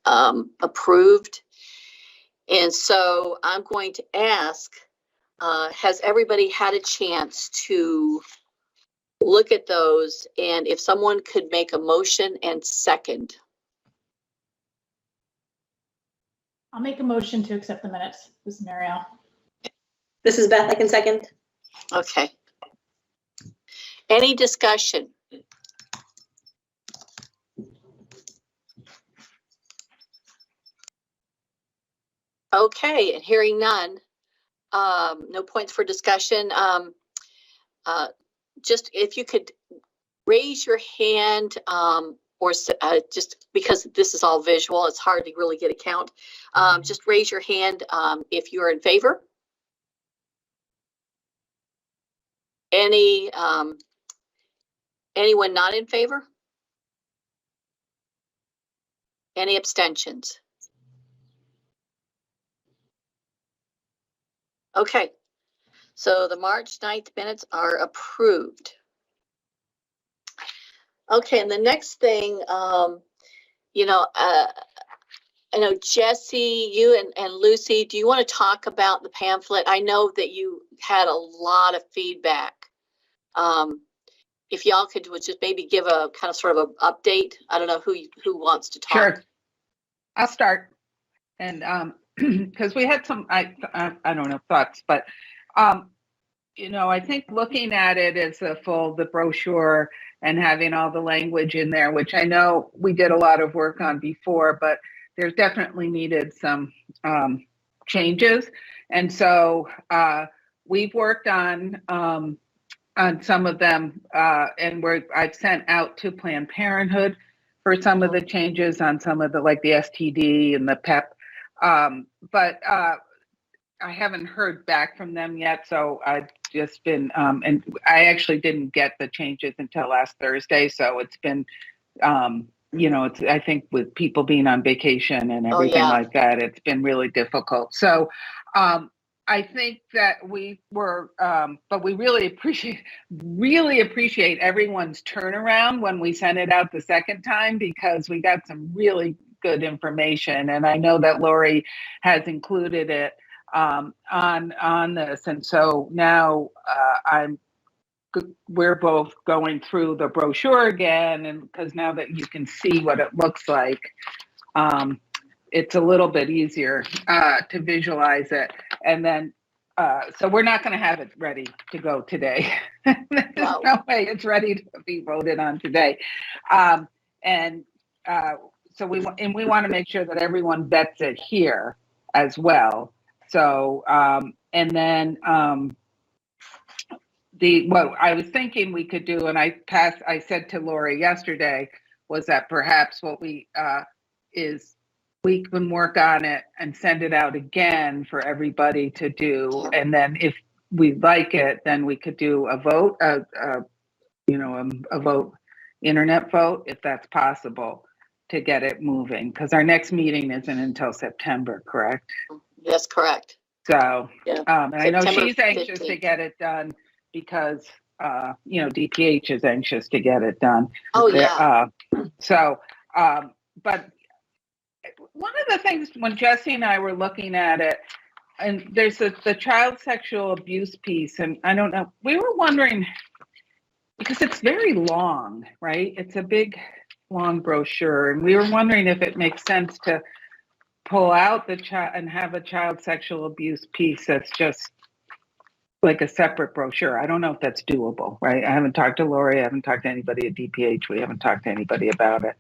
approved. And so I'm going to ask, has everybody had a chance to look at those? And if someone could make a motion and second. I'll make a motion to accept the minutes. This is Marielle. This is Beth. I can second. Okay. Any discussion? Okay, and hearing none, no points for discussion. Just if you could raise your hand, or just because this is all visual, it's hard to really get a count. Just raise your hand if you're in favor. Anyone not in favor? Any abstentions? Okay, so the March 9th minutes are approved. Okay, and the next thing, I know Jesse, you and Lucy, do you want to talk about the pamphlet? I know that you had a lot of feedback. If y'all could just maybe give a kind of sort of an update. I don't know who wants to talk. Sure, I'll start. And because we had some, I don't know, thoughts, but I think looking at it as the brochure and having all the language in there, which I know we did a lot of work on before, but there's definitely needed some changes. And so we've worked on some of them, and I've sent out to Planned Parenthood for some of the changes on some of the, like the STD and the PEP. But I haven't heard back from them yet, so I've just been, and I actually didn't get the changes until last Thursday, so it's been, it's, I think with people being on vacation and everything like that, it's been really difficult. So I think that we were, but we really appreciate everyone's turnaround when we sent it out the second time, because we got some really good information, and I know that Lori has included it on this, and so now we're both going through the brochure again, and because now that you can see what it looks like, it's a little bit easier to visualize it. And then so we're not going to have it ready to go today. There's no way it's ready to be voted on today. So we want to make sure that everyone vets it here as well. So, and then what I was thinking we could do, and I said to Lori yesterday, was that perhaps what we can work on it and send it out again for everybody to do. And then if we like it, then we could do a vote, a vote, internet vote, if that's possible, to get it moving, because our next meeting isn't until September, correct? Yes, correct. So, yeah. And I know September she's anxious 15th. to get it done because, DPH is anxious to get it done. Oh, yeah. But one of the things when Jesse and I were looking at it, and there's the child sexual abuse piece, and I don't know, we were wondering, because it's very long, right? It's a big, long brochure, and we were wondering if it makes sense to pull out the child and have a child sexual abuse piece that's just like a separate brochure. I don't know if that's doable, right? I haven't talked to Lori, I haven't talked to anybody at DPH, we haven't talked to anybody about it,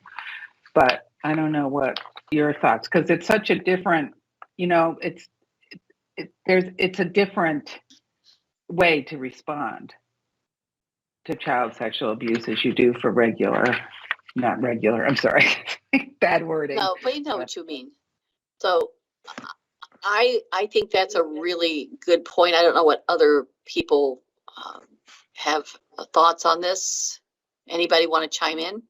but I don't know what your thoughts, because it's such a different, it's a different way to respond to child sexual abuse as you do for not regular, I'm sorry, bad wording. No, but you know what you mean. So I think that's a really good point. I don't know what other people have thoughts on this. Anybody want to chime in?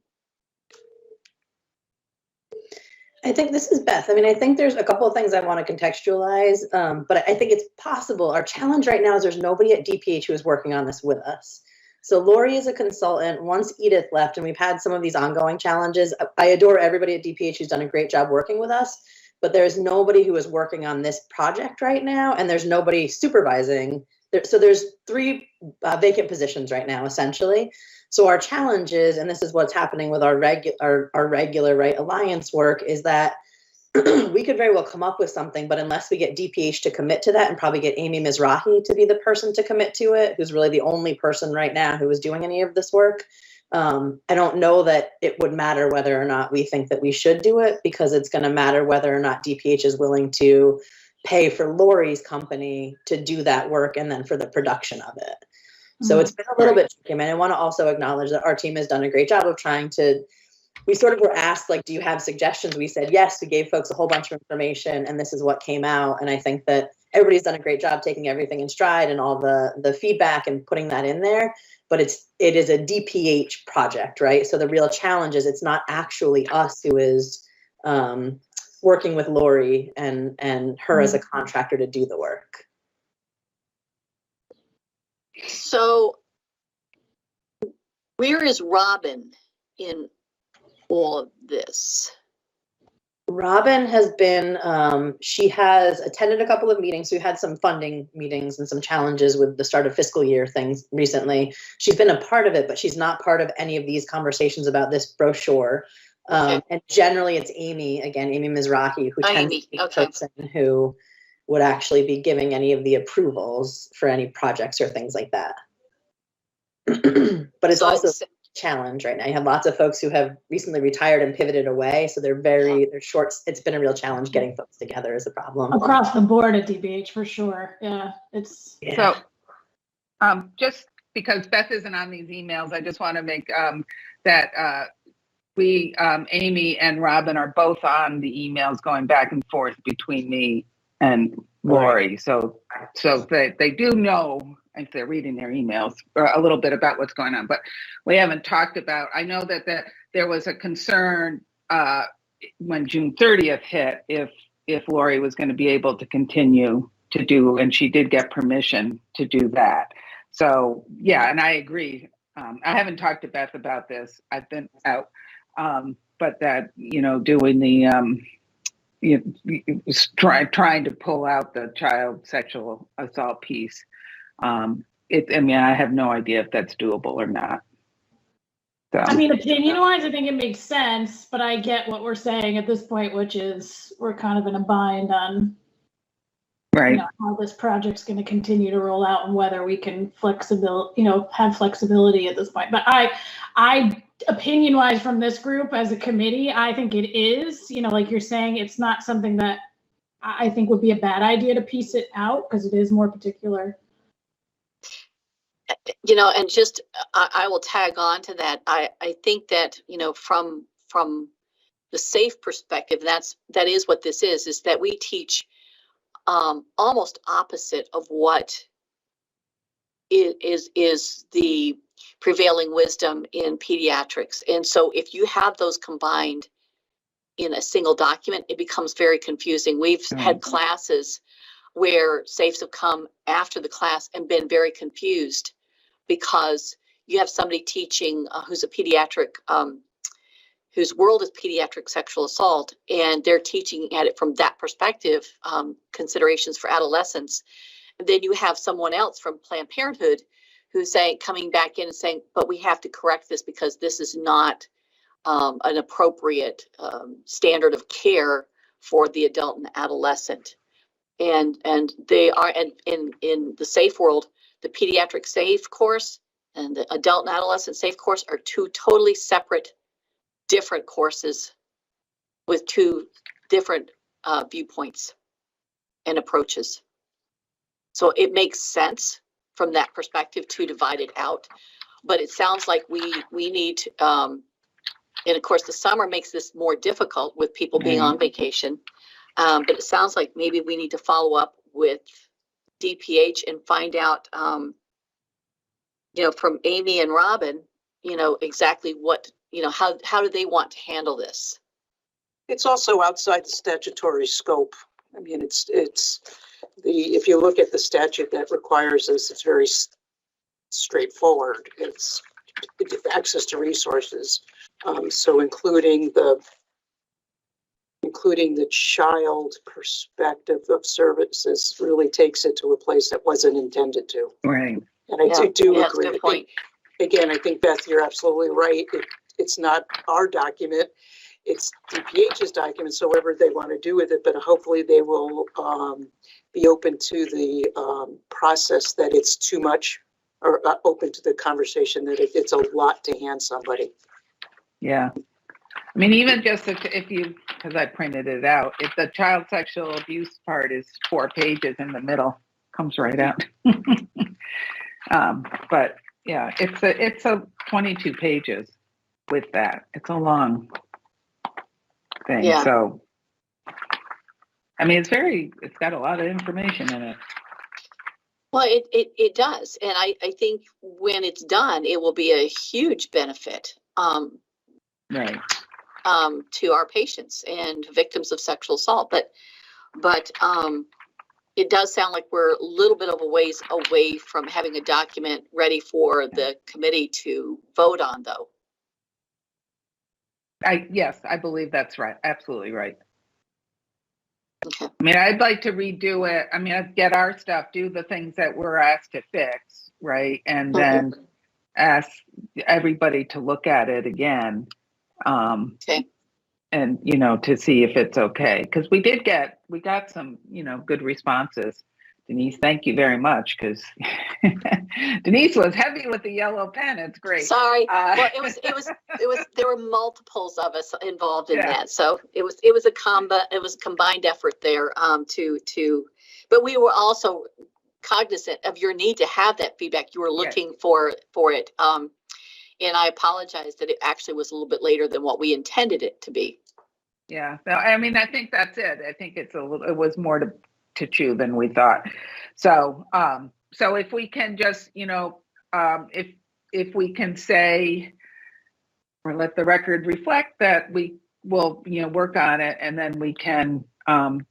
I think this is Beth. I mean, I think there's a couple of things I want to contextualize, but I think it's possible. Our challenge right now is there's nobody at DPH who is working on this with us. So Lori is a consultant. Once Edith left, and we've had some of these ongoing challenges, I adore everybody at DPH who's done a great job working with us, but there's nobody who is working on this project right now, and there's nobody supervising. So there's 3 vacant positions right now, essentially. So our challenge is, and this is what's happening with our regular right alliance work, is that we could very well come up with something, but unless we get DPH to commit to that, and probably get Amy Mizrahi to be the person to commit to it, who's really the only person right now who is doing any of this work, I don't know that it would matter whether or not we think that we should do it, because it's going to matter whether or not DPH is willing to pay for Lori's company to do that work and then for the production of it. So it's been a little bit tricky. I mean, I want to also acknowledge that our team has done a great job of trying to, we sort of were asked, like, do you have suggestions? We said, yes, we gave folks a whole bunch of information, and this is what came out. And I think that everybody's done a great job taking everything in stride and all the feedback and putting that in there. But it is a DPH project, right? So the real challenge is it's not actually us who is working with Lori and her as a contractor to do the work. So where is Robin in all of this? Robin has been, she has attended a couple of meetings. We had some funding meetings and some challenges with the start of fiscal year things recently. She's been a part of it, but she's not part of any of these conversations about this brochure. Okay. And generally it's Amy, again, Amy Mizrahi, who tends to be the person who would actually be giving any of the approvals for any projects or things like that. But it's also a challenge right now. You have lots of folks who have recently retired and pivoted away, so they're short. It's been a real challenge getting folks together is a problem. Across the board at DBH for sure. Yeah, it's. So, just because Beth isn't on these emails, I just want to make that we, Amy and Robin, are both on the emails going back and forth between me and Lori. Right. So they do know, if they're reading their emails, a little bit about what's going on. But we haven't talked about, I know that there was a concern when June 30th hit, if Lori was going to be able to continue to do, and she did get permission to do that. So, yeah, and I agree. I haven't talked to Beth about this. I've been out. But that, doing the, trying to pull out the child sexual assault piece. I have no idea if that's doable or not. So. I mean, opinion-wise, I think it makes sense, but I get what we're saying at this point, which is we're kind of in a bind on right. How this project's going to continue to roll out and whether we can have flexibility at this point. But I opinion-wise from this group as a committee, I think it is, like you're saying, it's not something that I think would be a bad idea to piece it out because it is more particular. And just, I will tag on to that. I think that, from the SAFE perspective, that is what this is that we teach almost opposite of what is the prevailing wisdom in pediatrics. And so if you have those combined in a single document, it becomes very confusing. We've had classes where SAFEs have come after the class and been very confused because you have somebody teaching who's a pediatric, whose world is pediatric sexual assault, and they're teaching at it from that perspective, considerations for adolescents. And then you have someone else from Planned Parenthood who's coming back in and saying, but we have to correct this because this is not an appropriate standard of care for the adult and adolescent. And they are, and in the SAFE world, the pediatric SAFE course and the adult and adolescent SAFE course are two totally separate, different courses with two different viewpoints and approaches. So it makes sense from that perspective to divide it out. But it sounds like we need, and of course the summer makes this more difficult with people being on vacation. But it sounds like maybe we need to follow up with DPH and find out, from Amy and Robin, exactly what, how do they want to handle this? It's also outside the statutory scope. I mean, it's if you look at the statute that requires this, it's very straightforward. It's access to resources. So including the child perspective of services really takes it to a place that wasn't intended to. Right. And I do that's a agree. good point. Again, I think, Beth, you're absolutely right. It's not our document. It's DPH's document, so whatever they want to do with it, but hopefully they will be open to the process that it's too much, or open to the conversation that it's a lot to hand somebody. Yeah. I mean, even just if you, because I printed it out, if the child sexual abuse part is 4 pages in the middle, comes right out. But yeah, it's a 22 pages with that. It's a long thing. Yeah. So, I mean, it's got a lot of information in it. Well, it does. And I think when it's done, it will be a huge benefit Right. to our patients and victims of sexual assault. But it does sound like we're a little bit of a ways away from having a document ready for the committee to vote on, though. Yes, I believe that's right. Absolutely right. Okay. I mean, I'd like to redo it. I mean, I'd get our stuff, do the things that we're asked to fix, right? And then ask everybody to look at it again. Okay. And, to see if it's okay. Because we got some, good responses. Denise, thank you very much, because Denise was heavy with the yellow pen. It's great. Sorry. Well, it was there were multiples of us involved in that. So it was a combined effort there but we were also cognizant of your need to have that feedback. You were looking for it. And I apologize that it actually was a little bit later than what we intended it to be. Yeah. So, I mean, I think that's it. I think it was more to chew than we thought. So, so if we can just, if we can say, or let the record reflect that we will, work on it, and then we can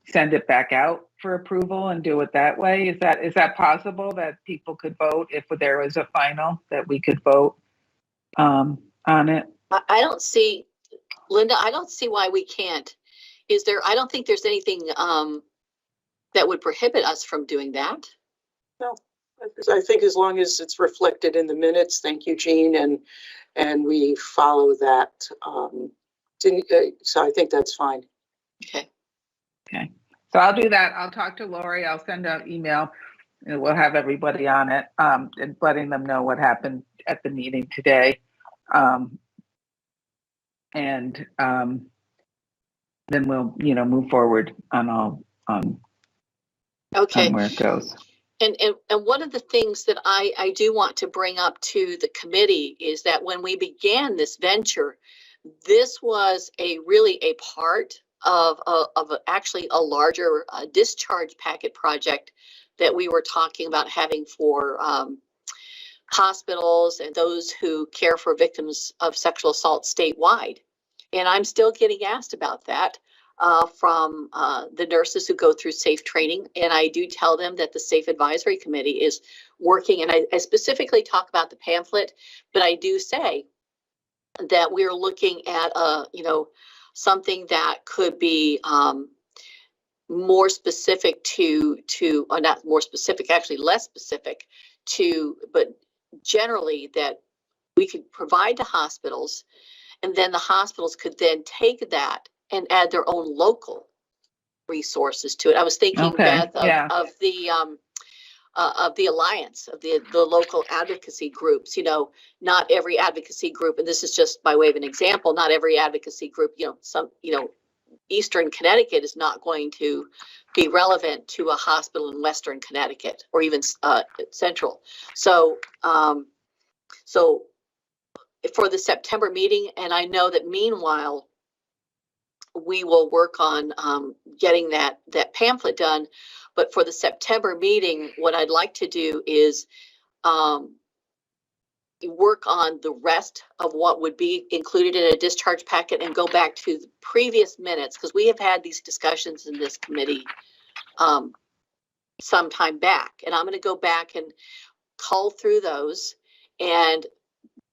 send it back out for approval and do it that way. Is that possible, that people could vote if there was a final, that we could vote on it? I don't see, Linda, I don't see why we can't. I don't think there's anything that would prohibit us from doing that. No, I think as long as it's reflected in the minutes, thank you, Jean, and we follow that. So I think that's fine. Okay. So I'll do that. I'll talk to Lori. I'll send out email, and we'll have everybody on it, and letting them know what happened at the meeting today. And then we'll, move forward on Okay. on where it goes. And one of the things that I do want to bring up to the committee is that when we began this venture, this was really a part of actually a larger discharge packet project that we were talking about having for hospitals and those who care for victims of sexual assault statewide. And I'm still getting asked about that from the nurses who go through SAFE training. And I do tell them that the SAFE Advisory Committee is working, and I specifically talk about the pamphlet, but I do say that we're looking at something that could be more specific or not more specific, actually less specific but generally that we could provide to hospitals, and then the hospitals could then take that and add their own local resources to it. I was thinking, Beth, of the alliance, of the local advocacy groups. Not every advocacy group, and this is just by way of an example, not every advocacy group, Eastern Connecticut is not going to be relevant to a hospital in Western Connecticut or even Central. So for the September meeting, and I know that meanwhile, we will work on getting that pamphlet done. But for the September meeting, what I'd like to do is work on the rest of what would be included in a discharge packet and go back to the previous minutes, because we have had these discussions in this committee some time back. And I'm going to go back and cull through those and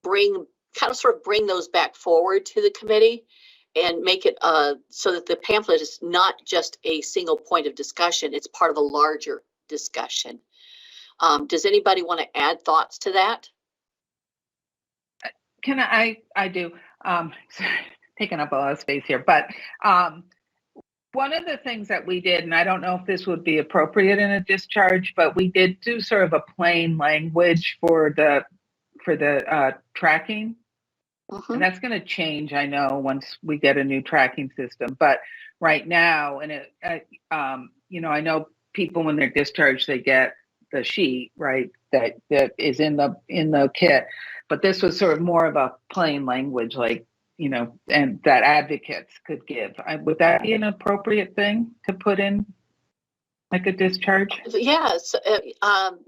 bring those back forward to the committee and make it so that the pamphlet is not just a single point of discussion, it's part of a larger discussion. Does anybody want to add thoughts to that? Can I do, taking up a lot of space here, but one of the things that we did, and I don't know if this would be appropriate in a discharge, but we did do sort of a plain language for the tracking. And that's going to change, I know, once we get a new tracking system. But right now, and I know people when they're discharged, they get the sheet, right, that is in the kit. But this was sort of more of a plain language, like, and that advocates could give. Would that be an appropriate thing to put in, like a discharge? Yes,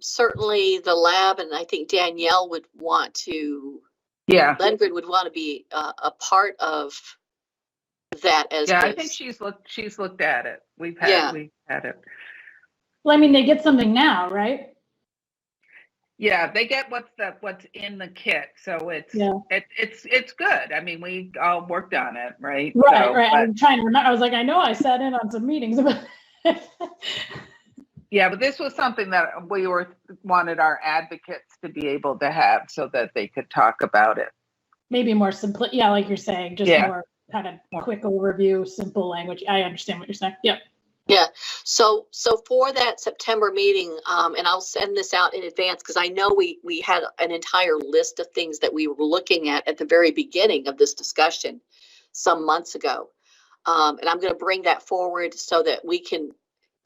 certainly the lab, and I think Danielle would want to. Yeah, Lengrid would want to be a part of that as. Yeah, I think she's looked at it. We've had it. Well, I mean, they get something now, right? Yeah, they get what's in the kit, so it's good. I mean, we all worked on it, right? Right, right. I'm trying to remember. I was like, I know I sat in on some meetings about it. Yeah, but this was something that we wanted our advocates to be able to have so that they could talk about it. Maybe more simple. Yeah, like you're saying, just more kind of quick overview, simple language. I understand what you're saying. Yep. Yeah. So for that September meeting, and I'll send this out in advance because I know we had an entire list of things that we were looking at the very beginning of this discussion some months ago. And I'm going to bring that forward so that we can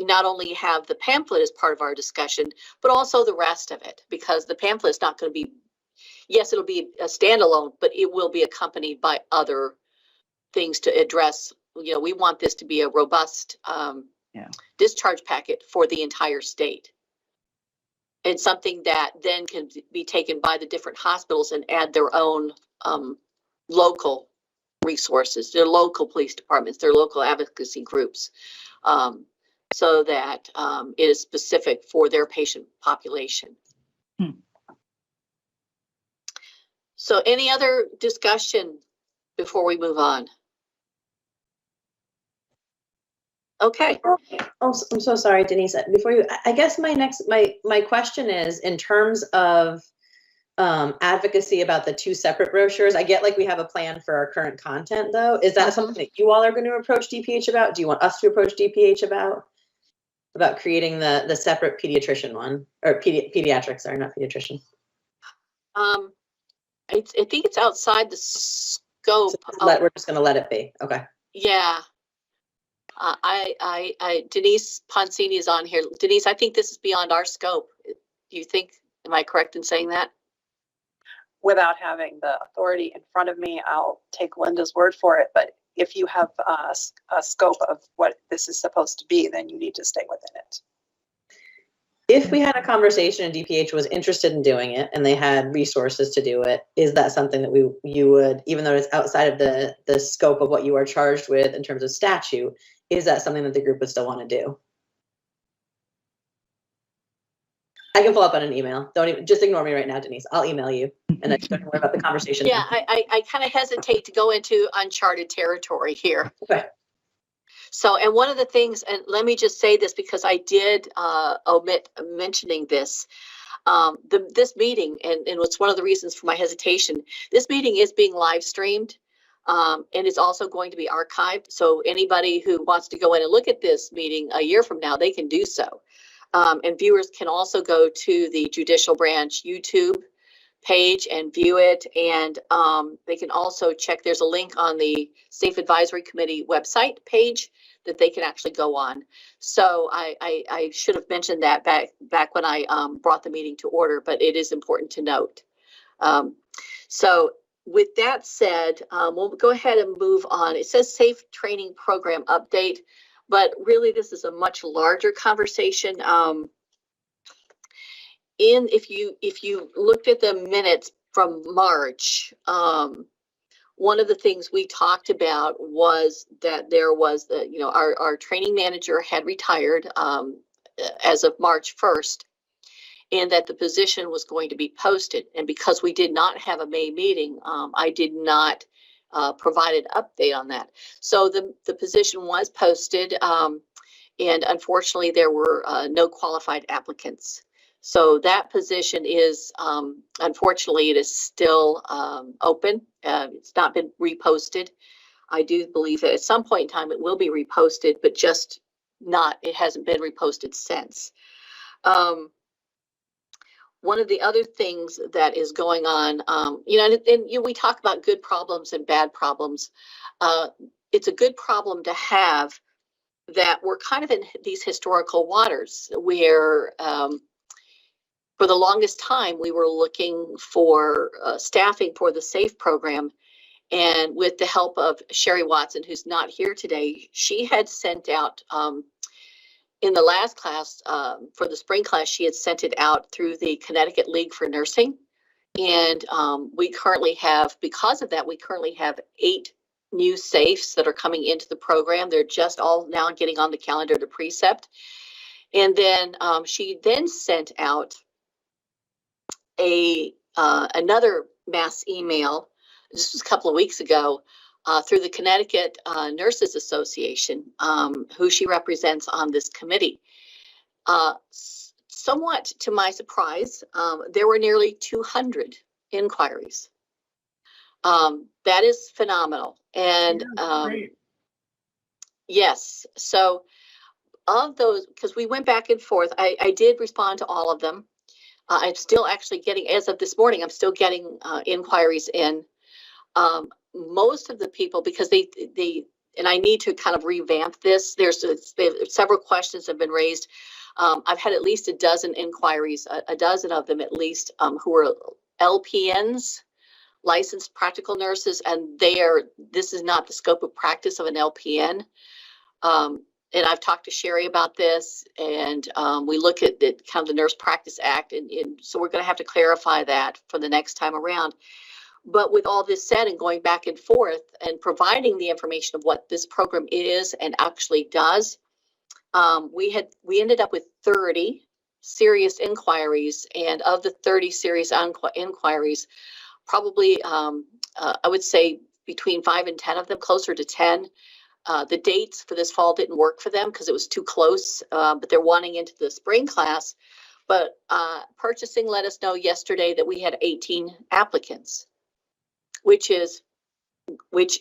not only have the pamphlet as part of our discussion, but also the rest of it, because the pamphlet is not going to be, yes, it'll be a standalone, but it will be accompanied by other things to address. We want this to be a robust discharge packet for the entire state, and something that then can be taken by the different hospitals and add their own local resources, their local police departments, their local advocacy groups, so that it is specific for their patient population. So any other discussion before we move on? Okay. Oh, I'm so sorry, Denise. Before you, I guess my question is, in terms of advocacy about the two separate brochures, I get like we have a plan for our current content though. Is that something that you all are going to approach DPH about? Do you want us to approach DPH about creating the separate pediatrician one, or pediatrics, sorry, not pediatrician? I think it's outside the scope. We're just going to let it be. Okay. Yeah. Denise Poncini is on here. Denise, I think this is beyond our scope. Do you think, am I correct in saying that? Without having the authority in front of me, I'll take Linda's word for it. But if you have a scope of what this is supposed to be, then you need to stay within it. If we had a conversation and DPH was interested in doing it and they had resources to do it, is that something that you would, even though it's outside of the scope of what you are charged with in terms of statute, is that something that the group would still want to do? I can follow up on an email. Just ignore me right now, Denise. I'll email you, and I don't worry about the conversation. Yeah, I kind of hesitate to go into uncharted territory here. Okay. So, and one of the things, and let me just say this because I did omit mentioning this, this meeting, and it's one of the reasons for my hesitation, this meeting is being live streamed, and it's also going to be archived. So anybody who wants to go in and look at this meeting a year from now, they can do so. And viewers can also go to the Judicial Branch YouTube page and view it. And they can also check, there's a link on the S.A.F.E Advisory Committee website page that they can actually go on. So I should have mentioned that back when I brought the meeting to order, but it is important to note. So with that said, we'll go ahead and move on. It says SAFE training program update, but really this is a much larger conversation. If you looked at the minutes from March, one of the things we talked about was that there was our training manager had retired as of March 1st. and that the position was going to be posted. And because we did not have a May meeting, I did not provide an update on that. So the position was posted, and unfortunately there were no qualified applicants. So that position is, unfortunately, it is still open. It's not been reposted. I do believe that at some point in time it will be reposted, but just not, it hasn't been reposted since. One of the other things that is going on, we talk about good problems and bad problems. It's a good problem to have that we're kind of in these historical waters where for the longest time we were looking for staffing for the S.A.F.E program. And with the help of Sherry Watson, who's not here today, she had sent out in the last class, for the spring class, she had sent it out through the Connecticut League for Nursing. And we currently have, because of that, we currently have 8 new S.A.F.Es that are coming into the program. They're just all now getting on the calendar to precept. And then she then sent out another mass email, this was a couple of weeks ago, through the Connecticut Nurses Association, who she represents on this committee. Somewhat to my surprise, there were nearly 200 inquiries. That is phenomenal. And yes, so of those, because we went back and forth, I did respond to all of them. I'm still actually getting, as of this morning, I'm still getting inquiries in. Most of the people, because they and I need to kind of revamp this. There's several questions have been raised. I've had at least a dozen inquiries, a dozen of them at least, who are LPNs, licensed practical nurses, and this is not the scope of practice of an LPN. And I've talked to Sherry about this, and we look at the kind of the Nurse Practice Act, and so we're going to have to clarify that for the next time around. But with all this said and going back and forth and providing the information of what this program is and actually does, we ended up with 30 serious inquiries, and of the 30 serious inquiries, probably I would say between 5 and 10 of them, closer to 10. The dates for this fall didn't work for them because it was too close, but they're wanting into the spring class. But purchasing let us know yesterday that we had 18 applicants, which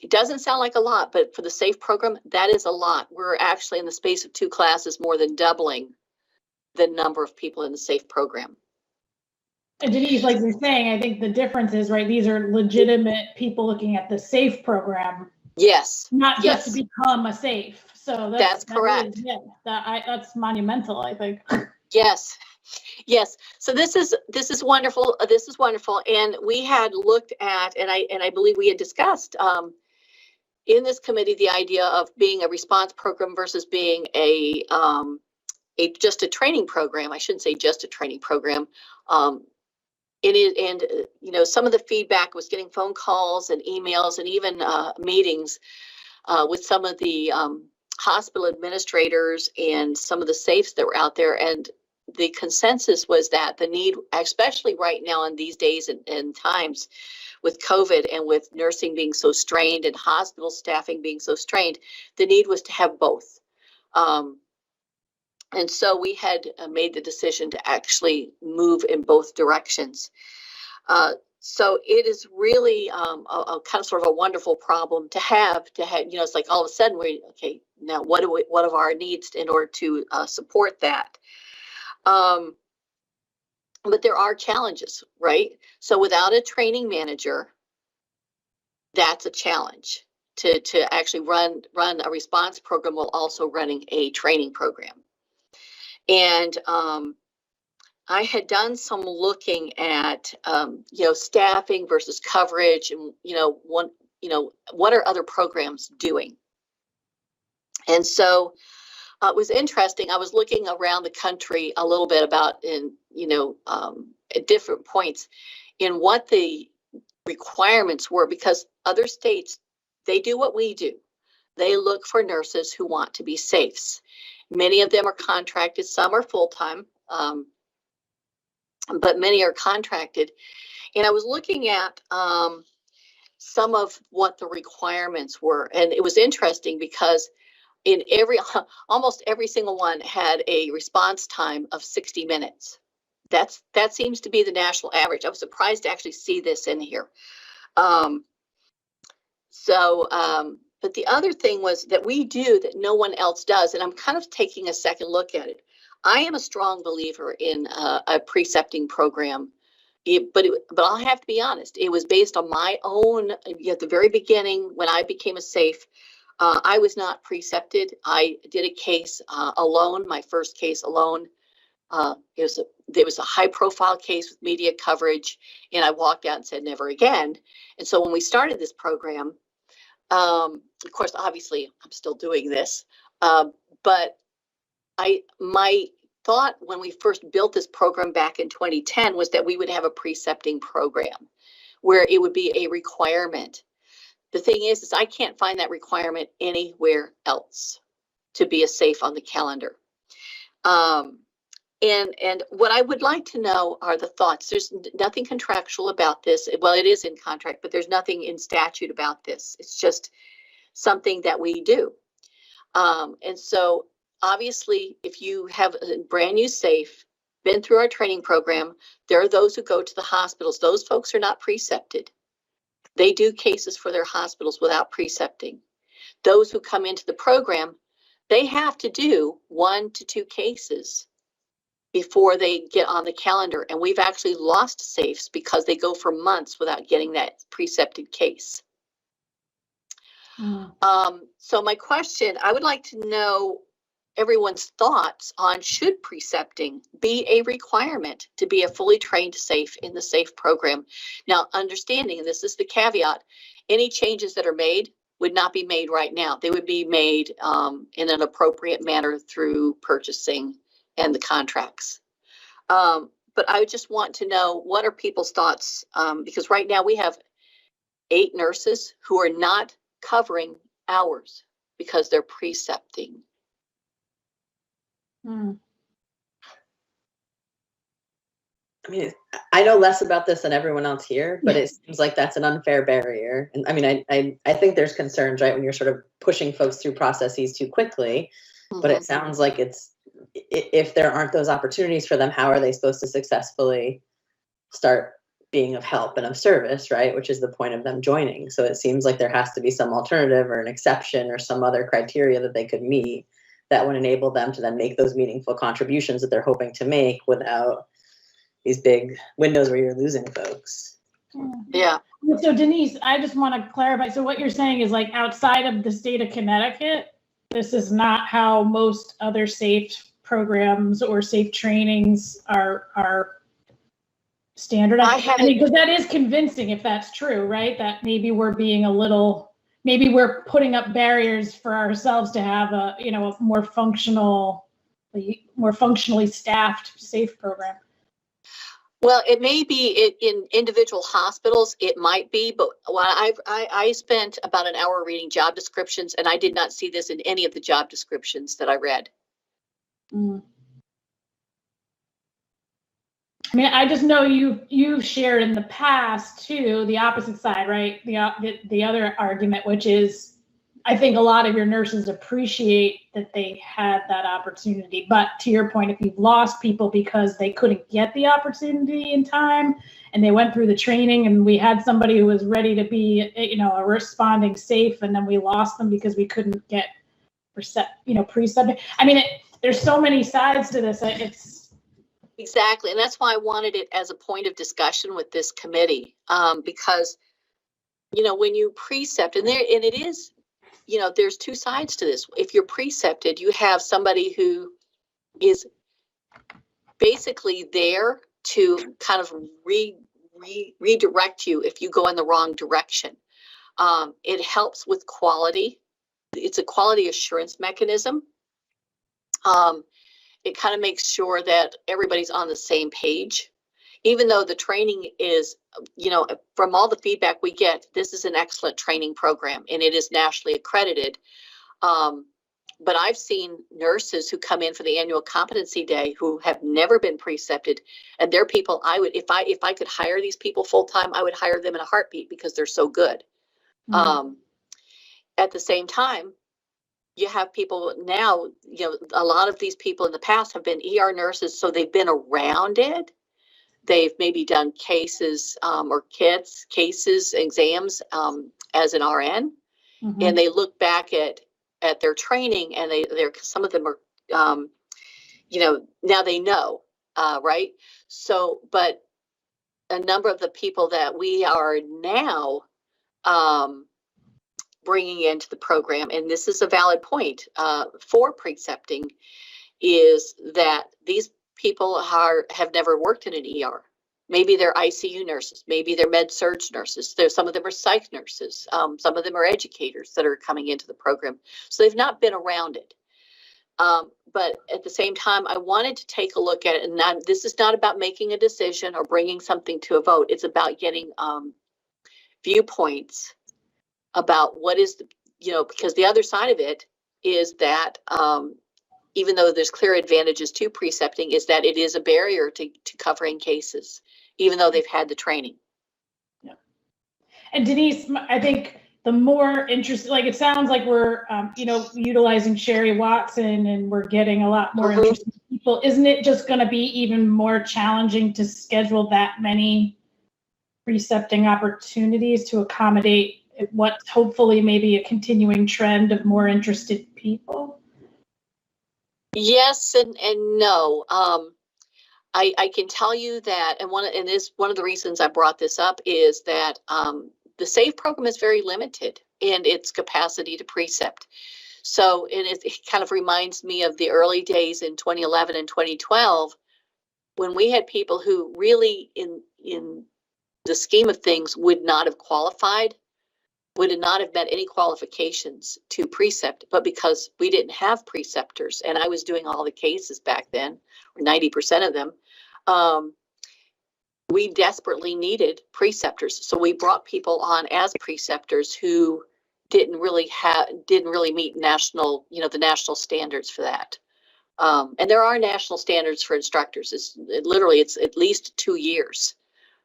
doesn't sound like a lot, but for the S.A.F.E program, that is a lot. We're actually in the space of 2 classes more than doubling the number of people in the S.A.F.E program. And Denise, like you're saying, I think the difference is, right, these are legitimate people looking at the S.A.F.E program. Yes. Not just to become a S.A.F.E. So that's correct. That's monumental, I think. Yes. Yes. So this is wonderful. This is wonderful. And we had looked at, and I believe we had discussed in this committee the idea of being a response program versus being just a training program. I shouldn't say just a training program. Some of the feedback was getting phone calls and emails and even meetings with some of the hospital administrators and some of the S.A.F.Es that were out there. And the consensus was that the need, especially right now in these days and times with COVID and with nursing being so strained and hospital staffing being so strained, the need was to have both. And so we had made the decision to actually move in both directions. So it is really a kind of sort of a wonderful problem to have, it's like all of a sudden now what are our needs in order to support that? But there are challenges, right? So without a training manager, that's a challenge to actually run a response program while also running a training program. And I had done some looking at, staffing versus coverage, and what are other programs doing? And so it was interesting. I was looking around the country a little bit about at different points in what the requirements were, because other states, they do what we do. They look for nurses who want to be S.A.F.Es. Many of them are contracted, some are full-time. but many are contracted. And I was looking at some of what the requirements were, and it was interesting because in almost every single one had a response time of 60 minutes. That seems to be the national average. I was surprised to actually see this in here. But the other thing was that we do that no one else does, and I'm kind of taking a second look at it. I am a strong believer in a precepting program, but I'll have to be honest. It was based on my own. At the very beginning, when I became a SAFE, I was not precepted. I did a case alone, my first case alone. There was a high-profile case with media coverage, and I walked out and said never again. And so when we started this program, of course, obviously, I'm still doing this, but my thought when we first built this program back in 2010 was that we would have a precepting program where it would be a requirement. The thing is I can't find that requirement anywhere else to be a SAFE on the calendar. And what I would like to know are the thoughts. There's nothing contractual about this. Well, it is in contract, but there's nothing in statute about this. It's just something that we do. And so obviously, if you have a brand new SAFE, been through our training program, there are those who go to the hospitals. Those folks are not precepted. They do cases for their hospitals without precepting. Those who come into the program, they have to do 1 to 2 cases before they get on the calendar. And we've actually lost SAFEs because they go for months without getting that precepted case. So my question, I would like to know everyone's thoughts on should precepting be a requirement to be a fully trained SAFE in the SAFE program. Now, understanding, and this is the caveat, any changes that are made would not be made right now. They would be made in an appropriate manner through purchasing and the contracts. But I just want to know, what are people's thoughts? Because right now we have 8 nurses who are not covering hours because they're precepting. I mean, I know less about this than everyone else here, but it seems like that's an unfair barrier. And I mean, I think there's concerns, right, when you're sort of pushing folks through processes too quickly, but it sounds like if there aren't those opportunities for them, how are they supposed to successfully start being of help and of service, right? Which is the point of them joining. So it seems like there has to be some alternative or an exception or some other criteria that they could meet that would enable them to then make those meaningful contributions that they're hoping to make without these big windows where you're losing folks. Yeah. So Denise, I just want to clarify. So what you're saying is, like, outside of the state of Connecticut, this is not how most other SAFE programs or SAFE trainings are standardized. I mean, because that is convincing if that's true, right? That maybe we're being maybe we're putting up barriers for ourselves to have a more functionally staffed SAFE program. Well, it may be in individual hospitals, it might be, but I spent about an hour reading job descriptions, and I did not see this in any of the job descriptions that I read. I mean, I just know you've shared in the past too the opposite side, right? The other argument, which is, I think a lot of your nurses appreciate that they had that opportunity. But to your point, if you've lost people because they couldn't get the opportunity in time and they went through the training, and we had somebody who was ready to be, a responding SAFE, and then we lost them because we couldn't get precepting. I mean, there's so many sides to this. Exactly. And that's why I wanted it as a point of discussion with this committee, because, when you precept, and it is, there's 2 sides to this. If you're precepted, you have somebody who is basically there to kind of redirect you if you go in the wrong direction. It helps with quality. It's a quality assurance mechanism. It kind of makes sure that everybody's on the same page. Even though the training is, from all the feedback we get, this is an excellent training program and it is nationally accredited. But I've seen nurses who come in for the annual competency day who have never been precepted, and they're people I would, if I could hire these people full time, I would hire them in a heartbeat because they're so good. At the same time, you have people now, a lot of these people in the past have been ER nurses, so they've been around it. They've maybe done cases or cases, exams as an RN, and they look back at their training, and they're some of them are, now they know, right? So, but a number of the people that we are now bringing into the program, and this is a valid point for precepting, is that these people have never worked in an ER. Maybe they're ICU nurses, maybe they're med-surg nurses. Some of them are psych nurses. Some of them are educators that are coming into the program. So they've not been around it. But at the same time, I wanted to take a look at it. And this is not about making a decision or bringing something to a vote. It's about getting viewpoints about what is because the other side of it is that even though there's clear advantages to precepting, is that it is a barrier to covering cases, even though they've had the training. Yeah. And Denise, I think the more interesting, like it sounds like we're, utilizing Sherry Watson and we're getting a lot more interesting people. Isn't it just going to be even more challenging to schedule that many precepting opportunities to accommodate what hopefully maybe a continuing trend of more interested people? Yes and no. I can tell you that, and one of the reasons I brought this up is that the S.A.F.E program is very limited in its capacity to precept. So, and it kind of reminds me of the early days in 2011 and 2012, when we had people who really, in the scheme of things, would not have qualified, would not have met any qualifications to precept, but because we didn't have preceptors, and I was doing all the cases back then, or 90% of them, we desperately needed preceptors. So we brought people on as preceptors who didn't really meet national, the national standards for that. And there are national standards for instructors. It's at least 2 years.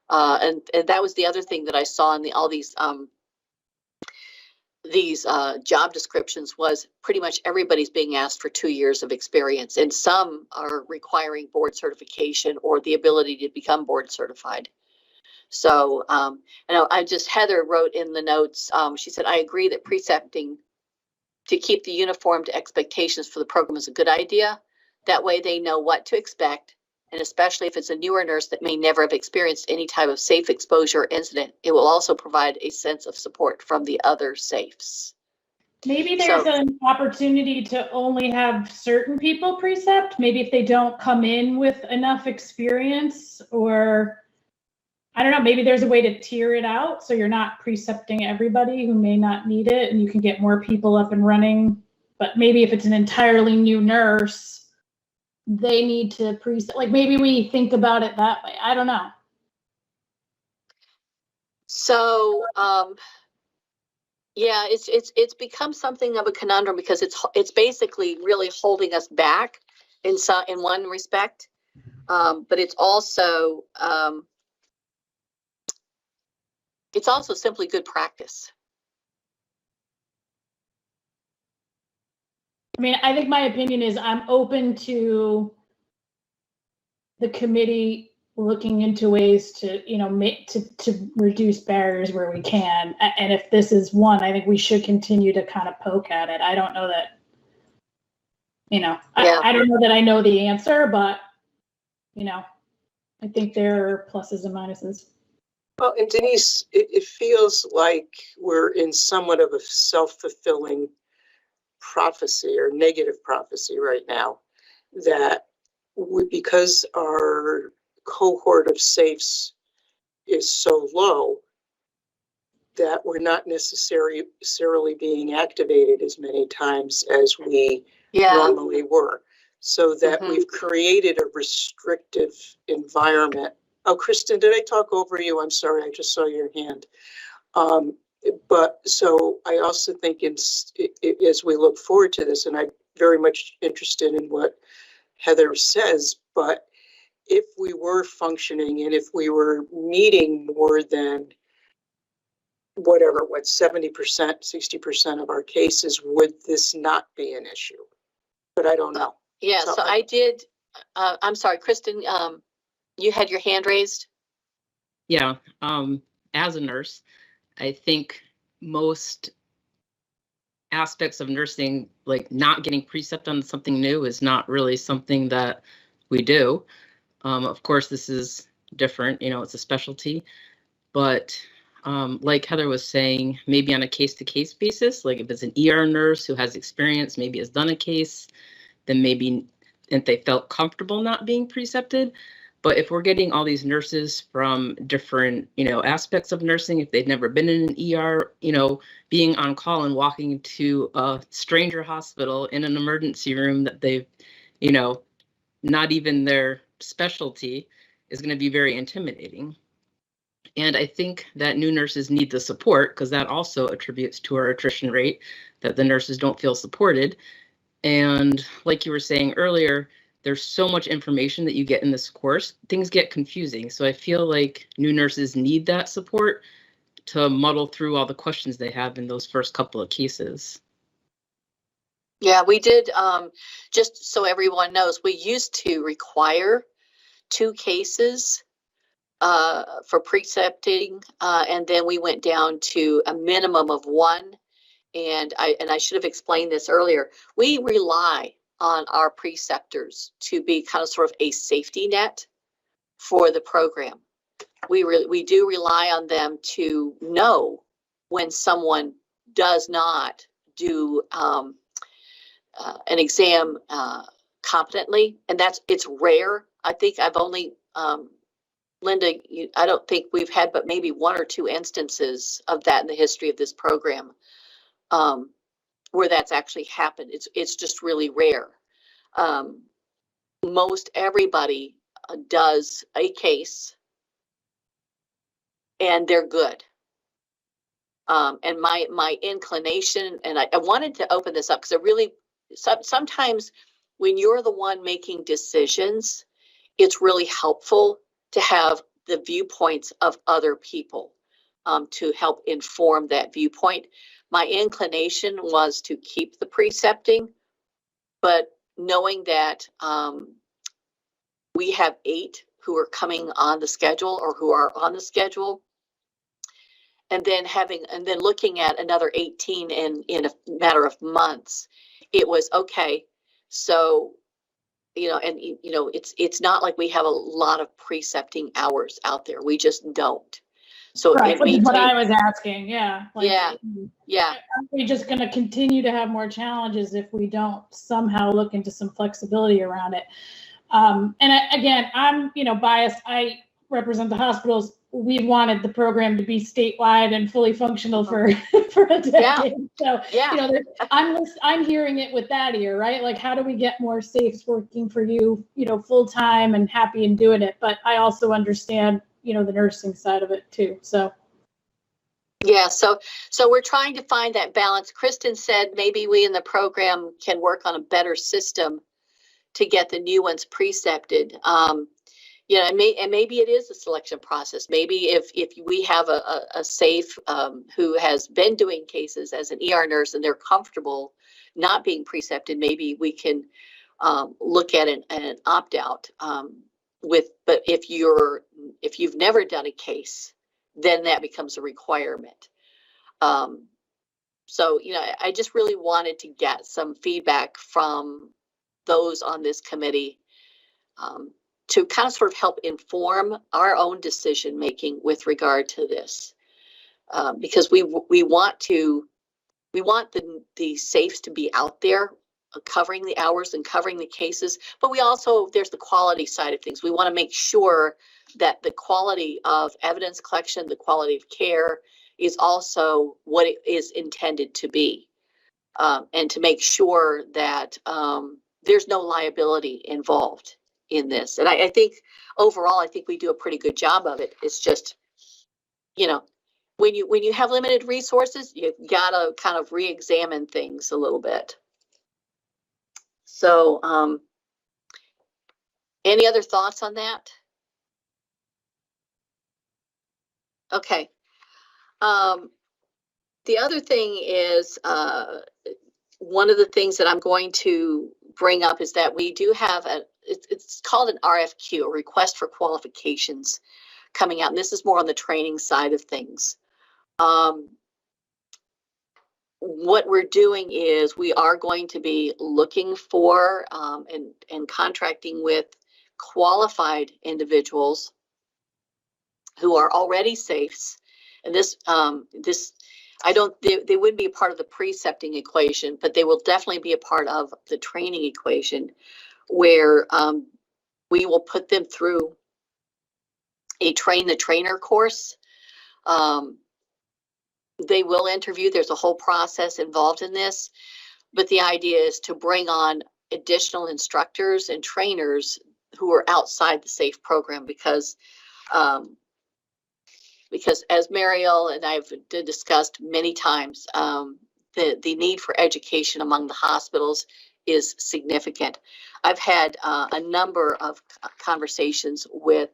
And that was the other thing that I saw in all these job descriptions, was pretty much everybody's being asked for 2 years of experience, and some are requiring board certification or the ability to become board certified. So, Heather wrote in the notes, she said, I agree that precepting to keep the uniformed expectations for the program is a good idea. That way they know what to expect. And especially if it's a newer nurse that may never have experienced any type of SAFE exposure or incident, it will also provide a sense of support from the other SAFEs. Maybe there's an opportunity to only have certain people precept. Maybe if they don't come in with enough experience, or I don't know, maybe there's a way to tier it out so you're not precepting everybody who may not need it, and you can get more people up and running. But maybe if it's an entirely new nurse, they need to precept. Like, maybe we think about it that way. I don't know. So, yeah, it's become something of a conundrum, because it's basically really holding us back in one respect, but it's also simply good practice. I mean, I think my opinion is I'm open to the committee looking into ways to, to reduce barriers where we can. And if this is one, I think we should continue to kind of poke at it. I don't know that, I don't know that I know the answer, but, I think there are pluses and minuses. Well, and Denise, it feels like we're in somewhat of a self-fulfilling prophecy or negative prophecy right now, that because our cohort of SAFEs is so low, that we're not necessarily being activated as many times as we normally were. So that we've created a restrictive environment. Oh, Kristen, did I talk over you? I'm sorry, I just saw your hand. But so I also think as we look forward to this, and very much interested in what Heather says, but if we were functioning and if we were meeting more than whatever, 70%, 60% of our cases, would this not be an issue? But I don't know. Yeah, so I did, I'm sorry, Kristen, you had your hand raised? Yeah, as a nurse, I think most aspects of nursing, like not getting precept on something new, is not really something that we do. Of course, this is different, you know, it's a specialty, but like Heather was saying, maybe on a case-to-case basis, like if it's an ER nurse who has experience, maybe has done a case, then maybe if they felt comfortable not being precepted. But if we're getting all these nurses from different, you know, aspects of nursing, if they've never been in an ER, you know, being on call and walking to a stranger hospital in an emergency room that they've, you know, not even their specialty, is going to be very intimidating. And I think that new nurses need the support, because that also attributes to our attrition rate, that the nurses don't feel supported. And like you were saying earlier, there's so much information that you get in this course, things get confusing. So I feel like new nurses need that support to muddle through all the questions they have in those first couple of cases. Yeah, we did, just so everyone knows, we used to require 2 cases for precepting, and then we went down to a minimum of 1. And I should have explained this earlier. We rely on our preceptors to be kind of sort of a safety net for the program. We do rely on them to know when someone does not do an exam competently, and it's rare. I think I've only Linda, I don't think we've had but maybe 1 or 2 instances of that in the history of this program. Where that's actually happened. It's just really rare. Most everybody does a case and they're good. And my inclination, and I wanted to open this up because it really, sometimes when you're the one making decisions, it's really helpful to have the viewpoints of other people to help inform that viewpoint. My inclination was to keep the precepting, but knowing that we have 8 who are coming on the schedule or who are on the schedule, and then looking at another 18 in a matter of months, it was okay. So, you know, and you know, it's not like we have a lot of precepting hours out there. We just don't. So right, which is what I was asking. Yeah. Like, yeah. Are we just going to continue to have more challenges if we don't somehow look into some flexibility around it? And again, I'm, you know, biased. I represent the hospitals. We wanted the program to be statewide and fully functional for a decade. So, you know, I'm hearing it with that ear, right? Like, how do we get more SAFEs working for you, you know, full time and happy and doing it? But I also understand, you know, the nursing side of it too. So. Yeah, so we're trying to find that balance. Kristen said maybe we in the program can work on a better system to get the new ones precepted. You know, and maybe it is a selection process. Maybe if we have a SAFE who has been doing cases as an ER nurse and they're comfortable not being precepted, maybe we can look at an opt out but if you've never done a case, then that becomes a requirement. So, you know, I just really wanted to get some feedback from those on this committee to kind of sort of help inform our own decision making with regard to this, because we want the SAFEs to be out there covering the hours and covering the cases, but we also, there's the quality side of things. We want to make sure that the quality of evidence collection, the quality of care is also what it is intended to be, and to make sure that there's no liability involved in this. And I think overall, I think we do a pretty good job of it. It's just, you know, when you have limited resources, you've got to kind of re-examine things a little bit. So, any other thoughts on that? Okay. The other thing is, one of the things that I'm going to bring up is that we do have it's called an RFQ, a request for qualifications, coming out. And this is more on the training side of things. What we're doing is we are going to be looking for and contracting with qualified individuals who are already SAFEs. And this they wouldn't be a part of the precepting equation, but they will definitely be a part of the training equation, where we will put them through a train the trainer course. They will interview. There's a whole process involved in this, but the idea is to bring on additional instructors and trainers who are outside the SAFE program, because as Mariel and I've discussed many times, the need for education among the hospitals is significant. I've had a number of conversations with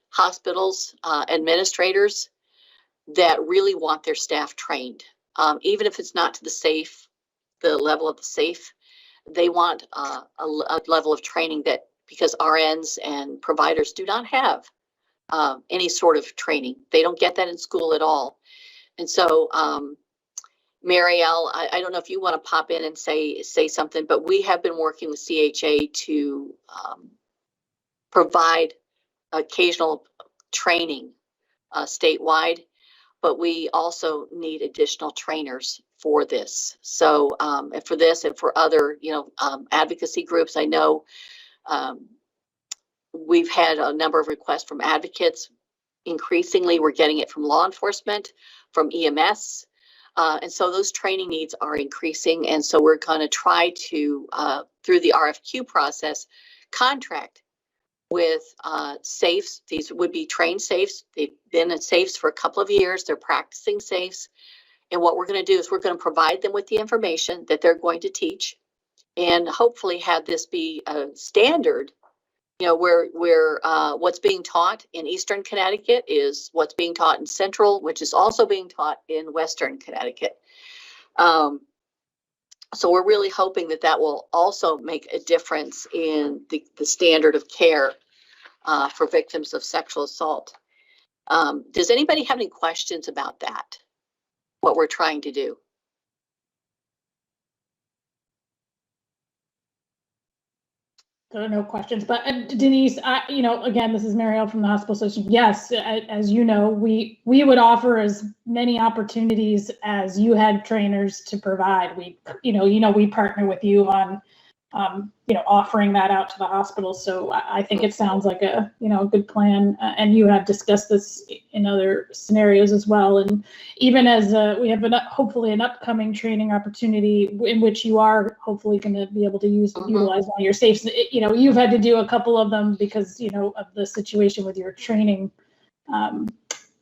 hospitals administrators that really want their staff trained, even if it's not to the level of the SAFE. They want a level of training that, because RNs and providers do not have any sort of training. They don't get that in school at all. And so, Mariel, I don't know if you want to pop in and say something, but we have been working with CHA to provide occasional training statewide, but we also need additional trainers for this. So, and for this and for other, advocacy groups, I know we've had a number of requests from advocates. Increasingly, we're getting it from law enforcement, from EMS. And so those training needs are increasing. And so we're going to try to, through the RFQ process, contract with SAFEs. These would be trained SAFEs. They've been in SAFEs for a couple of years. They're practicing SAFEs. And what we're going to do is we're going to provide them with the information that they're going to teach, and hopefully have this be a standard. Where what's being taught in Eastern Connecticut is what's being taught in Central, which is also being taught in Western Connecticut. So we're really hoping that will also make a difference in the standard of care for victims of sexual assault. Does anybody have any questions about that, what we're trying to do? There are no questions, but Denise, again, this is Mariel from the Hospital Association. Yes, as you know, we would offer as many opportunities as you had trainers to provide. We partner with you on, offering that out to the hospital. So I think it sounds like a good plan. And you have discussed this in other scenarios as well. And even as we have hopefully an upcoming training opportunity in which you are hopefully going to be able to utilize all your SAFEs. You've had to do a couple of them because, of the situation with your training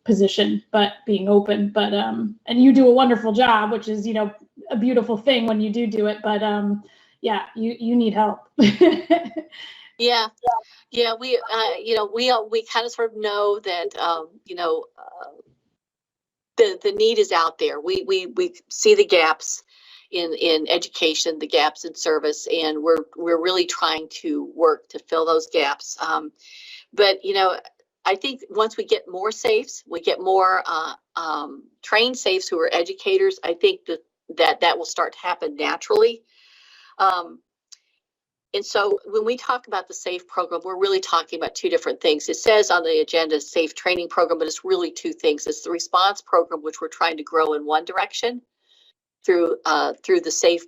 position, but being open, but and you do a wonderful job, which is, a beautiful thing when you do it. But yeah, you need help. Yeah, we kind of sort of know that the need is out there. We see the gaps in education, the gaps in service, and we're really trying to work to fill those gaps. But I think once we get more SAFEs, we get more trained SAFEs who are educators. I think that will start to happen naturally. And so when we talk about the SAFE program, we're really talking about two different things. It says on the agenda SAFE training program, but it's really two things. It's the response program, which we're trying to grow in one direction through the SAFE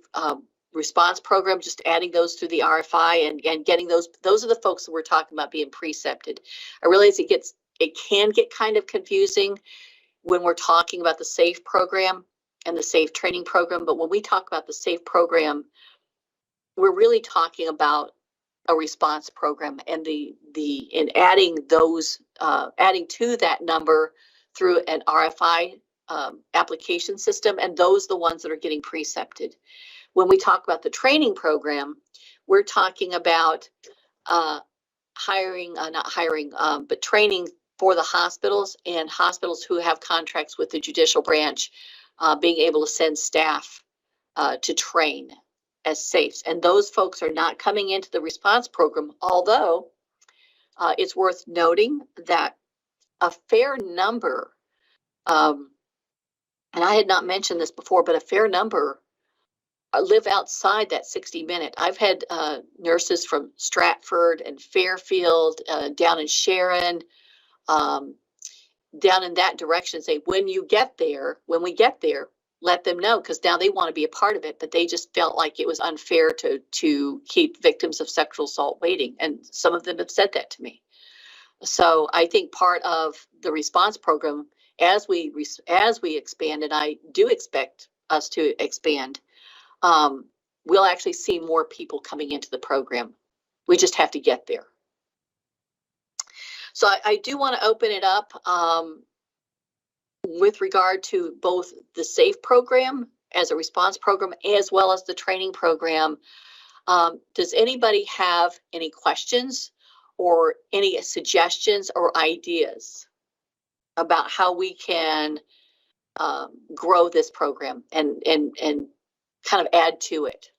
response program, just adding those through the RFI and getting those are the folks that we're talking about being precepted. I realize it can get kind of confusing when we're talking about the SAFE program and the SAFE training program, but when we talk about the SAFE program, we're really talking about a response program and in adding to that number through an RFI application system, and those are the ones that are getting precepted. when we talk about the training program, we're talking about not hiring, but training for the hospitals and hospitals who have contracts with the judicial branch, being able to send staff to train as SAFEs. And those folks are not coming into the response program, although it's worth noting that a fair number, and I had not mentioned this before, but a fair number live outside that 60-minute. I've had nurses from Stratford and Fairfield, down in Sharon, down in that direction say, when we get there, let them know, because now they want to be a part of it, but they just felt like it was unfair to keep victims of sexual assault waiting. And some of them have said that to me. So I think part of the response program, as we expand, and I do expect us to expand, we'll actually see more people coming into the program. We just have to get there. So I do want to open it up with regard to both the SAFE program as a response program, as well as the training program. Does anybody have any questions or any suggestions or ideas about how we can grow this program and kind of add to it?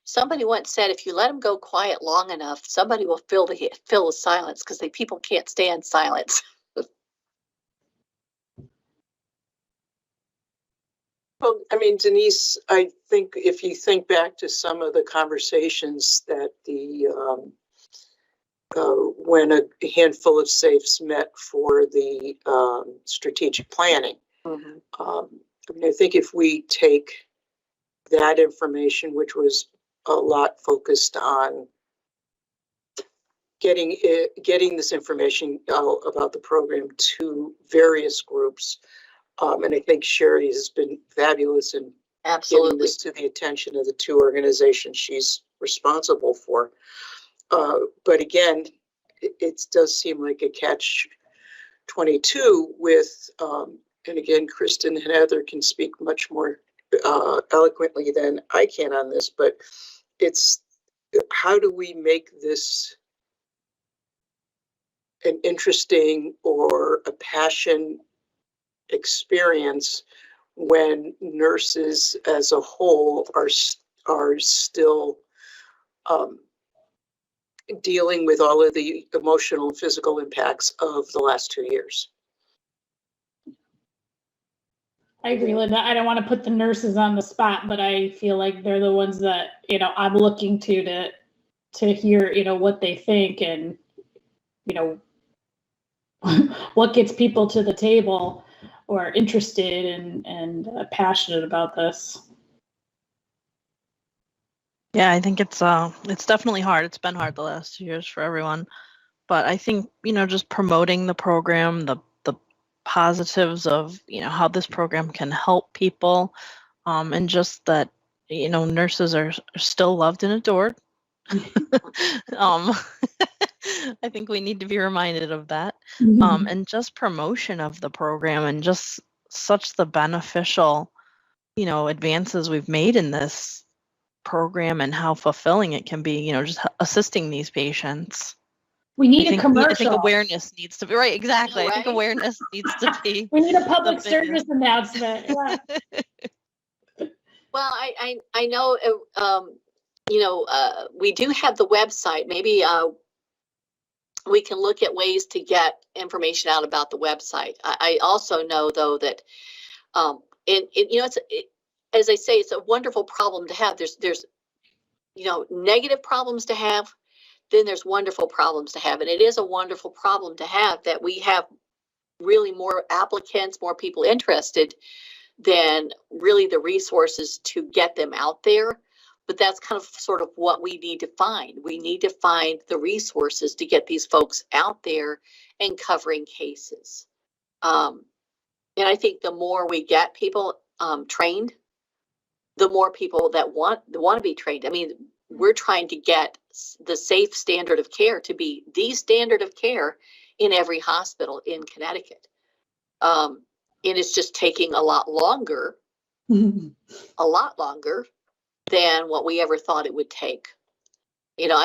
Somebody once said, if you let them go quiet long enough, somebody will fill the silence, because people can't stand silence. Well, I mean, Denise, I think if you think back to some of the conversations that when a handful of SAFEs met for the strategic planning, Mm-hmm. I mean, I think if we take that information, which was a lot focused on getting this information about the program to various groups, and I think Sherry has been fabulous in getting this to the attention of the two organizations she's responsible for. But again, it does seem like a catch-22 with, and again, Kristen and Heather can speak much more eloquently than I can on this, but it's how do we make this an interesting or a passion experience when nurses as a whole are still dealing with all of the emotional and physical impacts of the last 2 years. I agree, Linda. I don't want to put the nurses on the spot, but I feel like they're the ones that, I'm looking to hear, what they think and, what gets people to the table or interested and passionate about this. Yeah, I think it's definitely hard. It's been hard the last 2 years for everyone, but I think, just promoting the program, the positives of, how this program can help people, and just that, nurses are still loved and adored. I think we need to be reminded of that. Mm-hmm. And just promotion of the program and just such the beneficial, advances we've made in this program and how fulfilling it can be, just assisting these patients. We need a commercial. I think awareness needs to be right. Exactly. Right? I think awareness needs to be. We need a public service announcement. Yeah. Well, I know, we do have the website. Maybe we can look at ways to get information out about the website. I also know, though, that as I say, it's a wonderful problem to have. There's negative problems to have, then there's wonderful problems to have. And it is a wonderful problem to have that we have really more applicants, more people interested than really the resources to get them out there. But that's kind of sort of what we need to find. We need to find the resources to get these folks out there and covering cases. And I think the more we get people trained, the more people that want to be trained. I mean, we're trying to get the SAFE standard of care to be the standard of care in every hospital in Connecticut. And it's just taking a lot longer than what we ever thought it would take. You know,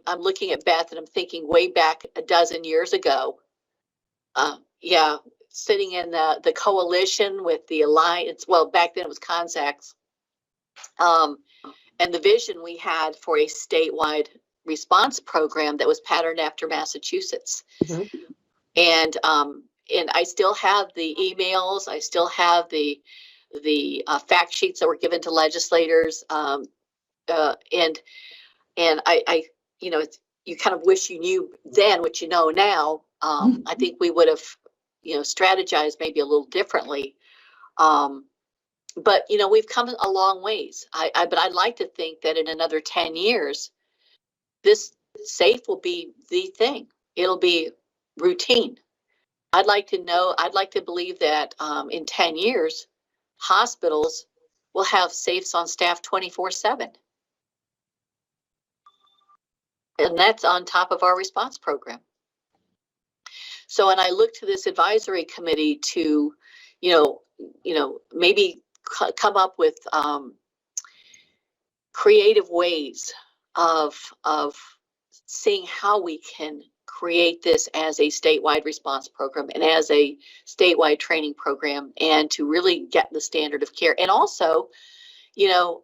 I'm looking at Beth and I'm thinking way back a dozen years ago, sitting in the coalition with the alliance, well, back then it was CONSACs, and the vision we had for a statewide response program that was patterned after Massachusetts. Mm-hmm. And I still have the emails, I still have the fact sheets that were given to legislators, and I you know, you kind of wish you knew then what you know now. I think we would have, you know, strategized maybe a little differently. But, you know, we've come a long ways. But I'd like to think that in another 10 years, this SAFE will be the thing. It'll be routine. I'd like to believe that in 10 years, hospitals will have SAFEs on staff 24/7. And that's on top of our response program. So when I look to this advisory committee to, you know, maybe come up with creative ways of seeing how we can create this as a statewide response program and as a statewide training program, and to really get the standard of care, and also, you know,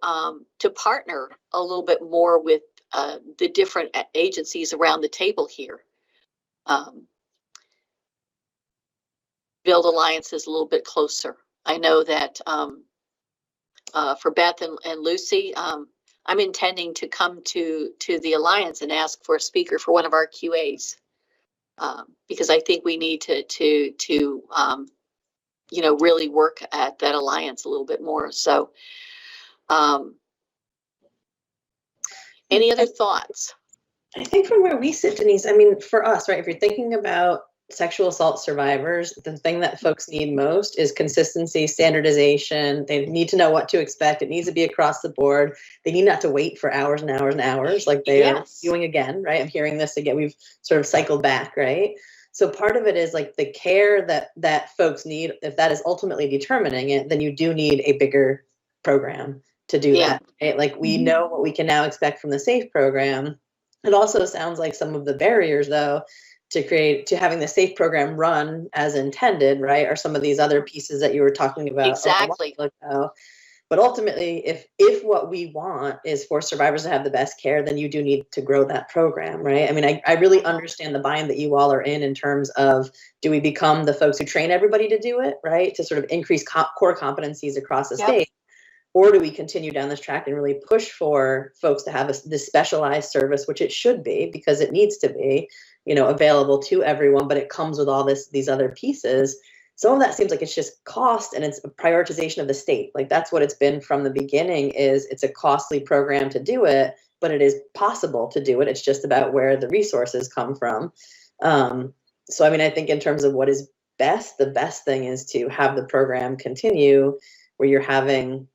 to partner a little bit more with the different agencies around the table here. Build alliances a little bit closer. I know that for Beth and Lucy, I'm intending to come to the Alliance and ask for a speaker for one of our QAs, because I think we need to you know, really work at that Alliance a little bit more. So, any other thoughts? I think from where we sit, Denise, I mean, for us, right, if you're thinking about sexual assault survivors, the thing that folks need most is consistency, standardization. They need to know what to expect. It needs to be across the board. They need not to wait for hours and hours and hours like they are doing again, right? I'm hearing this again. We've sort of cycled back, right? So part of it is like the care that folks need. If that is ultimately determining it, then you do need a bigger program to do that, right? Like we know what we can now expect from the SAFE program. It also sounds like some of the barriers, though, to having the SAFE program run as intended, right, are some of these other pieces that you were talking about. Exactly. But ultimately, if what we want is for survivors to have the best care, then you do need to grow that program, right? I mean, I really understand the bind that you all are in terms of, do we become the folks who train everybody to do it, right, to sort of increase core competencies across the state? Or do we continue down this track and really push for folks to have this specialized service, which it should be, because it needs to be, you know, available to everyone, but it comes with all these other pieces. Some of that seems like it's just cost, and it's a prioritization of the state. Like that's what it's been from the beginning, is it's a costly program to do it, but it is possible to do it. It's just about where the resources come from. So, I mean, I think in terms of what is best, the best thing is to have the program continue where you're having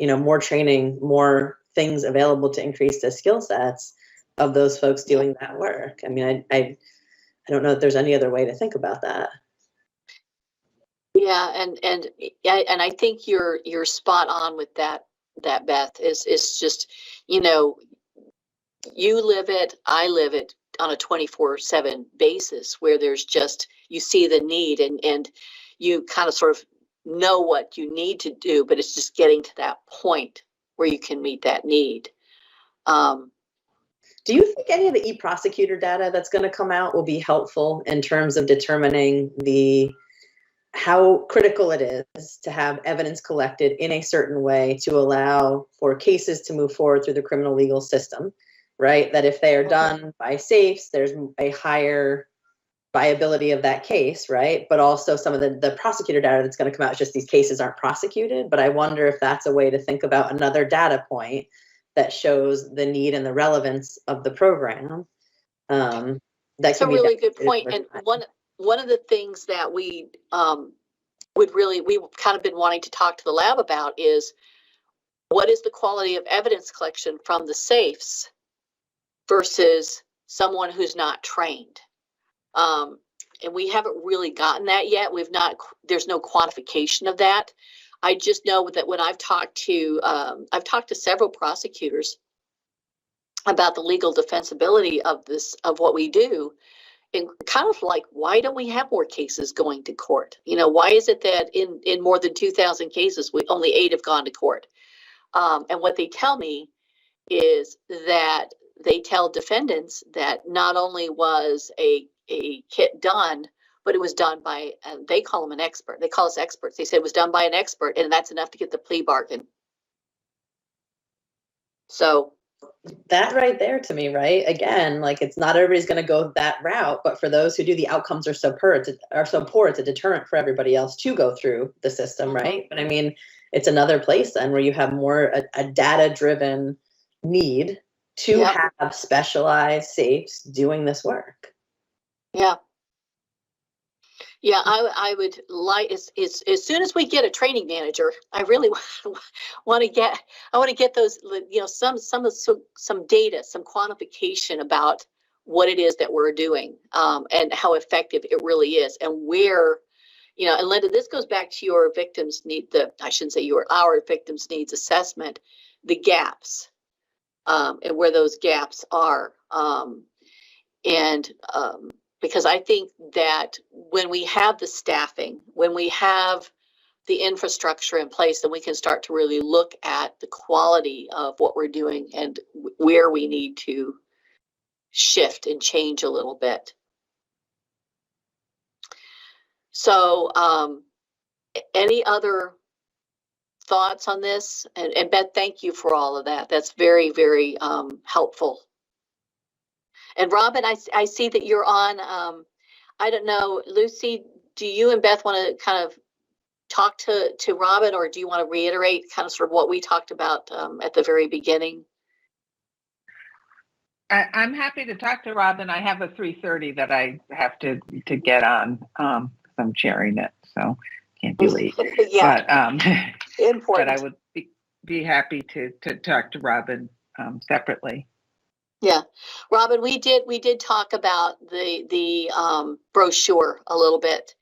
you know, more training, more things available to increase the skill sets of those folks doing that work. I mean, I don't know if there's any other way to think about that. Yeah, and I think you're spot on with that Beth, is just, you know, you live it, I live it on a 24/7 basis, where there's just, you see the need and you kind of sort of know what you need to do, but it's just getting to that point where you can meet that need. Do you think any of the e-prosecutor data that's going to come out will be helpful in terms of determining how critical it is to have evidence collected in a certain way to allow for cases to move forward through the criminal legal system, right? That if they are done by SAFEs, there's a higher viability of that case, right? But also some of the prosecutor data that's going to come out is just these cases aren't prosecuted. But I wonder if that's a way to think about another data point that shows the need and the relevance of the program. That's a really good point. And one of the things that we've kind of been wanting to talk to the lab about is, what is the quality of evidence collection from the S.A.F.Es versus someone who's not trained? And we haven't really gotten that yet. There's no quantification of that. I just know that when I've talked to several prosecutors about the legal defensibility of what we do, and kind of like, why don't we have more cases going to court? Why is it that in more than 2,000 cases, only 8 have gone to court? And what they tell me is that they tell defendants that not only was a hit done, but it was done by, they call them an expert. They call us experts. They said it was done by an expert, and that's enough to get the plea bargain. So that right there, to me, right? Again, like, it's not everybody's going to go that route, but for those who do, the outcomes are so poor. It's a deterrent for everybody else to go through the system, right? But I mean, it's another place then where you have more a data-driven need to have specialized safes doing this work. Yeah. Yeah, I would like, as soon as we get a training manager, I really want to get those, some data, some quantification about what it is that we're doing, and how effective it really is, and where, and Linda, this goes back to your victims need, our victims needs assessment, the gaps, and where those gaps are, because I think that when we have the staffing, when we have the infrastructure in place, then we can start to really look at the quality of what we're doing and where we need to shift and change a little bit. So any other thoughts on this? And Beth, thank you for all of that. That's very, very helpful. And Robin, I see that you're on. I don't know, Lucy, do you and Beth want to kind of talk to Robin, or do you want to reiterate kind of sort of what we talked about at the very beginning? I'm happy to talk to Robin. I have a 3:30 that I have to get on. I'm chairing it, so can't be late. Yeah, but, important. But I would be happy to talk to Robin separately. Yeah, Robin, we did talk about the brochure a little bit,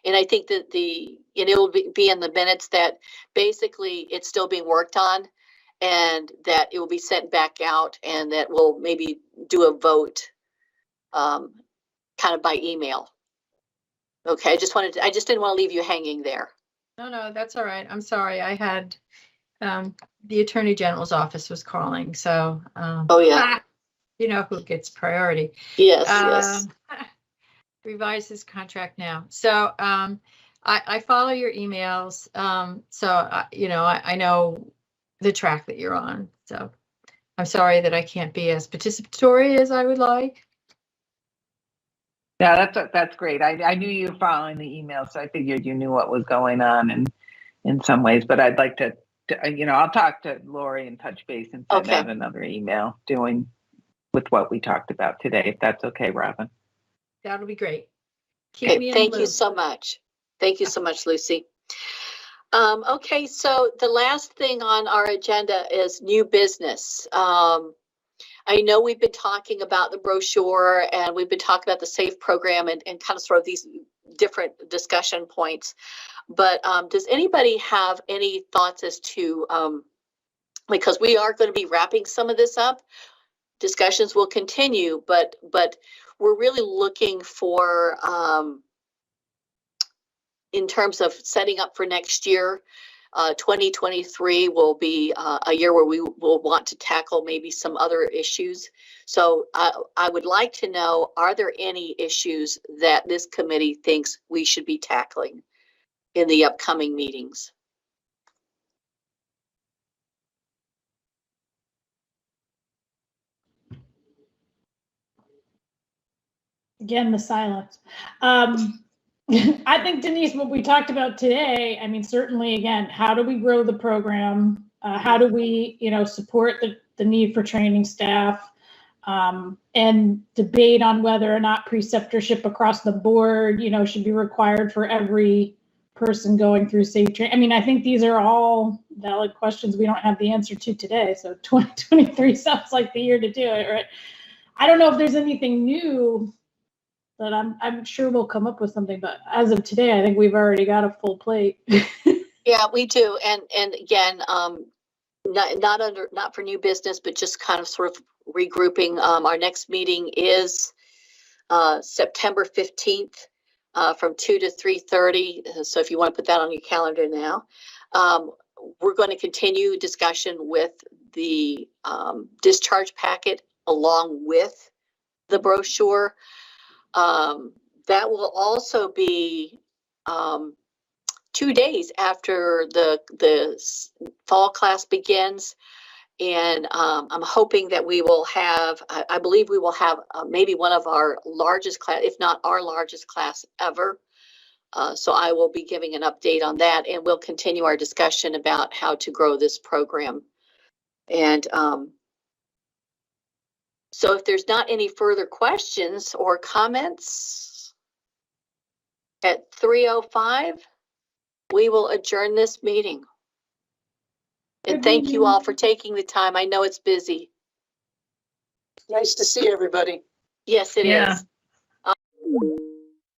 and I think that it will be in the minutes that basically it's still being worked on, and that it will be sent back out, and that we'll maybe do a vote, kind of by email. Okay, I just didn't want to leave you hanging there. No, that's all right. I'm sorry. I had the Attorney General's office was calling, so Oh yeah. You know who gets priority. Yes, yes. Revise this contract now. So I follow your emails. So I know the track that you're on. So I'm sorry that I can't be as participatory as I would like. Yeah, that's great. I knew you were following the email, so I figured you knew what was going on in some ways. But I'd like to I'll talk to Lori and touch base and send out another email with what we talked about today, if that's okay, Robin. That'll be great. Thank you so much. Thank you so much, Lucy. Okay, so the last thing on our agenda is new business. I know we've been talking about the brochure, and we've been talking about the S.A.F.E program and kind of sort of these different discussion points. But does anybody have any thoughts as to, because we are going to be wrapping some of this up, discussions will continue, but we're really looking for, in terms of setting up for next year, 2023 will be a year where we will want to tackle maybe some other issues. So I would like to know, are there any issues that this committee thinks we should be tackling in the upcoming meetings? Again, the silence. I think, Denise, what we talked about today, I mean, certainly, again, how do we grow the program? How do we, support the need for training staff, and debate on whether or not preceptorship across the board, should be required for every person going through safe train? I mean, I think these are all valid questions we don't have the answer to today. So 2023 sounds like the year to do it, right? I don't know if there's anything new, but I'm sure we'll come up with something. But as of today, I think we've already got a full plate. Yeah, we do. And again, not for new business, but just kind of sort of regrouping. Our next meeting is September 15th from 2 to 3:30. So if you want to put that on your calendar now, we're going to continue discussion with the discharge packet along with the brochure. That will also be 2 days after the fall class begins. And I'm hoping that we will have, I believe we will have maybe one of our largest class, if not our largest class ever. So I will be giving an update on that, and we'll continue our discussion about how to grow this program. And so if there's not any further questions or comments, at 3:05, we will adjourn this meeting. And thank you all for taking the time. I know it's busy. Nice to see everybody. Yes, it is.